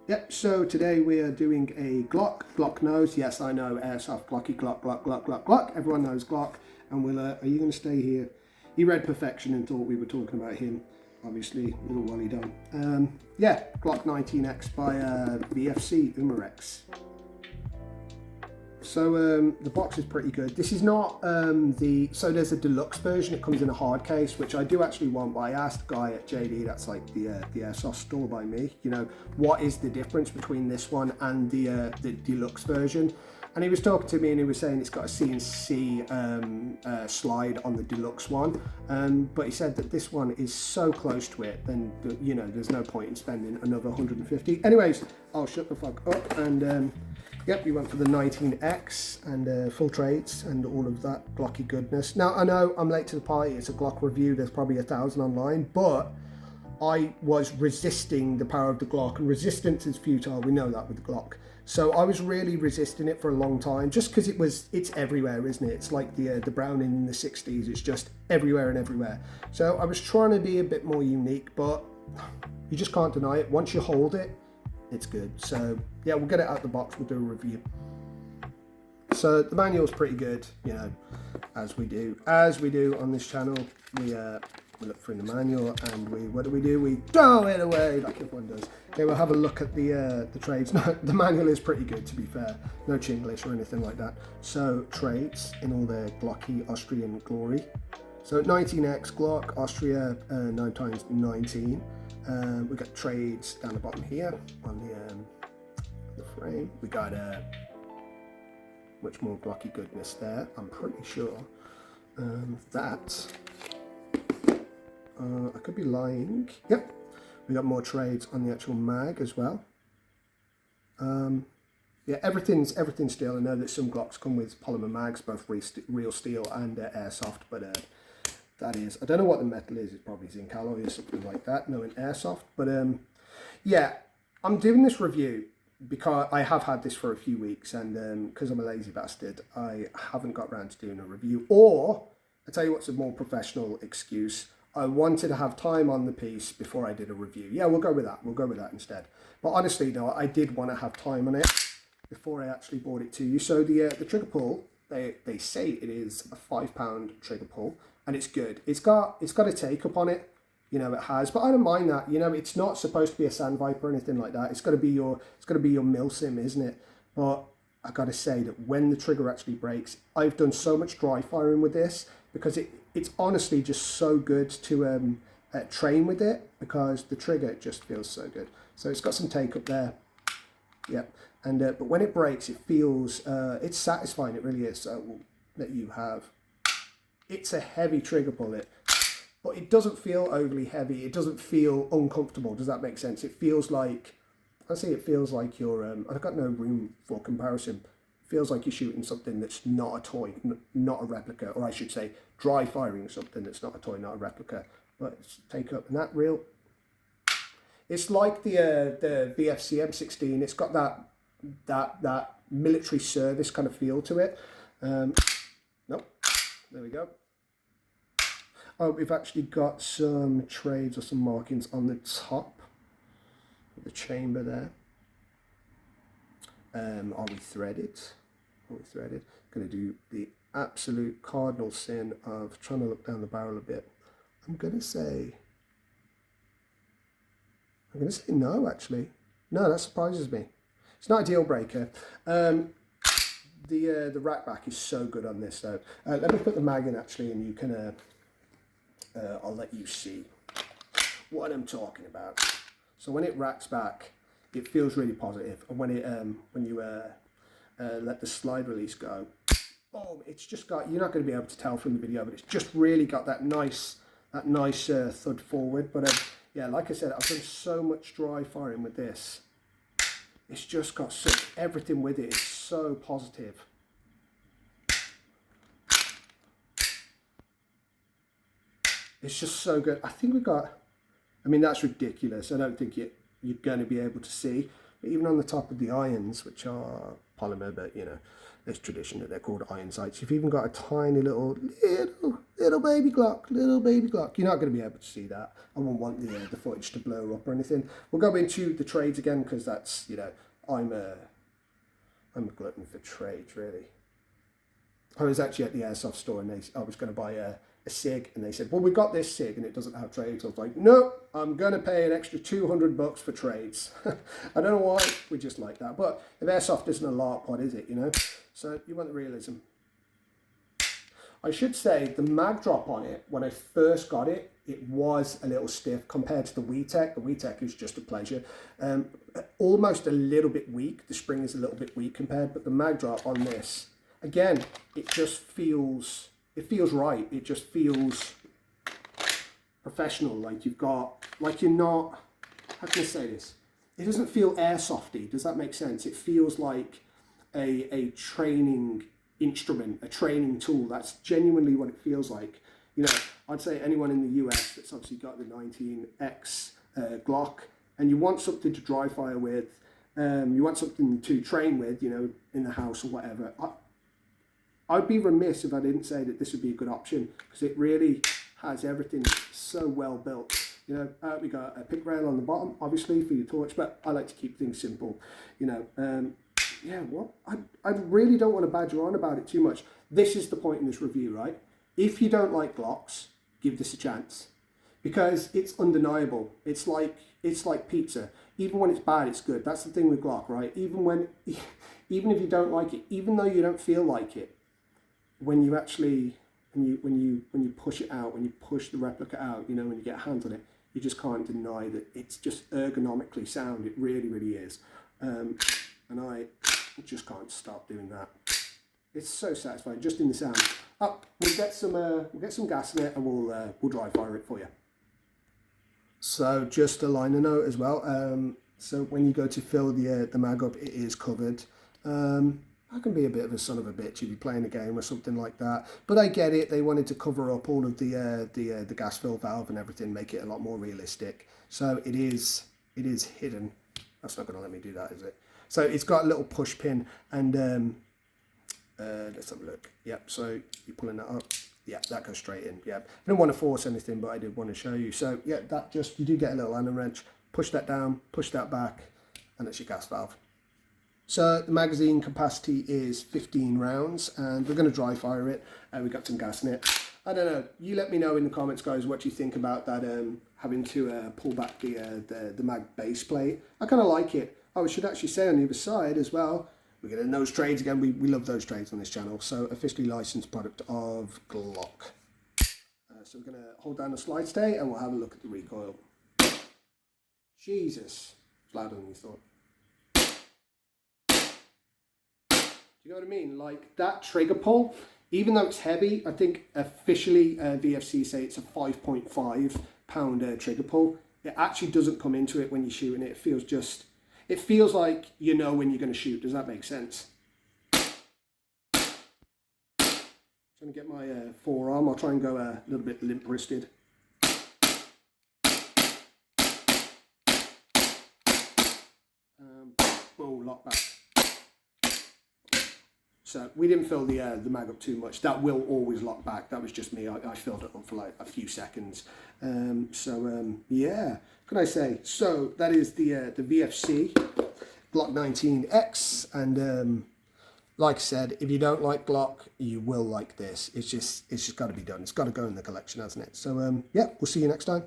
Yep, so today we are doing a Glock nose. Yes, I know, Airsoft Glocky, Glock, Glock, Glock, Glock, Glock. Everyone knows Glock. And we'll, are you going to stay here? He read Perfection and thought we were talking about him. Obviously, little Wally done. Yeah, Glock 19X by VFC Umarex. So the box is pretty good. This is not so there's a deluxe version. It comes in a hard case, which I do actually want, but I asked the guy at JD, that's like the Airsoft store by me, you know, what is the difference between this one and the deluxe version? And he was talking to me and he was saying it's got a CNC slide on the deluxe one, but he said that this one is so close to it, then you know there's no point in spending another 150. Anyways, I'll shut the fuck up and yep, we went for the 19X and full trades and all of that Glocky goodness. Now, I know I'm late to the party. It's a Glock review. There's probably 1,000 online, but I was resisting the power of the Glock, and resistance is futile. We know that with the Glock. So I was really resisting it for a long time, just because it's everywhere, isn't it? It's like the Browning in the 60s. It's just everywhere and everywhere. So I was trying to be a bit more unique, but you just can't deny it. Once you hold it, it's good. So yeah, we'll get it out of the box, we'll do a review. So the manual's pretty good, you know, as we do on this channel. We look through the manual and what do? We throw it away like everyone does. Okay, we'll have a look at the trades. No, the manual is pretty good, to be fair. No Chinglish or anything like that. So trades in all their Glocky Austrian glory. So 19X Glock Austria 9x19. We got trades down the bottom here on the frame. We got much more Glocky goodness there. I'm pretty sure that I could be lying. Yep, we got more trades on the actual mag as well. Yeah, everything's steel. I know that some Glocks come with polymer mags, both real steel and airsoft, but that is, I don't know what the metal is. It's probably zinc alloy or something like that, knowing airsoft. But yeah, I'm doing this review because I have had this for a few weeks, and because I'm a lazy bastard, I haven't got around to doing a review. Or, I tell you what's a more professional excuse. I wanted to have time on the piece before I did a review. Yeah, we'll go with that. We'll go with that instead. But honestly, no, I did want to have time on it before I actually brought it to you. So the trigger pull, they say it is a 5-pound trigger pull. And it's good. It's got a take up on it, you know, it has. But I don't mind that. You know, it's not supposed to be a Sandviper or anything like that. It's got to be your milsim, isn't it? But I got to say that when the trigger actually breaks, I've done so much dry firing with this because it's honestly just so good to train with it, because the trigger just feels so good. So it's got some take up there. Yep. And but when it breaks, it feels it's satisfying. It really is. So we'll let you have. It's a heavy trigger bullet, but it doesn't feel overly heavy. It doesn't feel uncomfortable. Does that make sense? It feels like, it feels like you're, I've got no room for comparison. It feels like you're shooting something that's not a toy, not a replica, or I should say dry firing something that's not a toy, not a replica. But it's take up, and that real, it's like the VFC M16. It's got that military service kind of feel to it. Nope. There we go. Oh, we've actually got some trades or some markings on the top of the chamber there. Are we threaded? Are we threaded? Going to do the absolute cardinal sin of trying to look down the barrel a bit. I'm going to say no, actually. No, that surprises me. It's not a deal breaker. The rack back is so good on this though. Let me put the mag in actually, and you can I'll let you see what I'm talking about. So when it racks back, it feels really positive, and when it when you let the slide release go, boom! It's just got, you're not going to be able to tell from the video, but it's just really got that nice thud forward. But yeah, like I said, I've done so much dry firing with this. It's just got everything with it is so positive. It's just so good. I think we got, I mean, that's ridiculous. I don't think you're going to be able to see. But even on the top of the irons, which are polymer, but you know, It's tradition that they're called iron sights. You've even got a tiny little baby Glock, You're not going to be able to see that. I wouldn't want the footage to blur up or anything. We'll go into the trades again because that's, you know, I'm a glutton for trades, really. I was actually at the Airsoft store and I was going to buy a SIG, and they said, well, we got this SIG and it doesn't have trades. I was like, no, I'm going to pay an extra $200 for trades. I don't know why, we just like that. But if Airsoft isn't a LARP, what is it, you know? So you want the realism. I should say the mag drop on it, when I first got it, it was a little stiff compared to the WeTech. The WeTech is just a pleasure. Almost a little bit weak. The spring is a little bit weak compared, but the mag drop on this, again, it just feels, it feels right. It just feels professional. Like you've got, like you're not, how can I say this? It doesn't feel airsofty. Does that make sense? It feels like a training instrument, a training tool. That's genuinely what it feels like. You know, I'd say anyone in the US that's obviously got the 19X Glock, and you want something to dry fire with, you want something to train with, you know, in the house or whatever. I'd be remiss if I didn't say that this would be a good option, because it really has everything so well built. You know, we got a pick rail on the bottom, obviously, for your torch, but I like to keep things simple. You know, yeah, well, I really don't want to badger on about it too much. This is the point in this review, right? If you don't like Glocks, give this a chance, because it's undeniable. It's like pizza. Even when it's bad, it's good. That's the thing with Glock, right? Even if you don't like it, even though you don't feel like it, when you actually when you push it out, when you push the replica out, you know, when you get hands on it, you just can't deny that it's just ergonomically sound. It really, really is. And I just can't stop doing that. It's so satisfying just in the sound. Oh, we'll get some gas in it and we'll dry fire it for you. So just a liner note as well. So when you go to fill the mag up, it is covered. I can be a bit of a son of a bitch if you're playing a game or something like that. But I get it. They wanted to cover up all of the gas fill valve and everything, make it a lot more realistic. So it is hidden. That's not going to let me do that, is it? So it's got a little push pin, and let's have a look. Yep. So you're pulling that up. Yeah, that goes straight in. Yep. I didn't want to force anything, but I did want to show you. So yeah, that just, you do get a little Allen wrench. Push that down, push that back, and that's your gas valve. So the magazine capacity is 15 rounds, and we're going to dry fire it. We've got some gas in it. I don't know. You let me know in the comments, guys, what you think about that, having to pull back the mag base plate. I kind of like it. Oh, I should actually say on the other side as well, we're getting those trades again. We love those trades on this channel. So officially licensed product of Glock. So we're going to hold down the slide stay and we'll have a look at the recoil. Jesus, it's louder than you thought. Do you know what I mean? Like that trigger pull, even though it's heavy, I think officially VFC say it's a 5.5 pound trigger pull. It actually doesn't come into it when you're shooting it. It feels like you know when you're going to shoot. Does that make sense? Trying to get my forearm. I'll try and go a little bit limp wristed. Oh, lock back. So we didn't fill the mag up too much. That will always lock back. That was just me. I filled it up for like a few seconds. Yeah, can I say? So that is the VFC Glock 19X, and like I said, if you don't like Glock, you will like this. It's just got to be done. It's got to go in the collection, hasn't it? So yeah, we'll see you next time.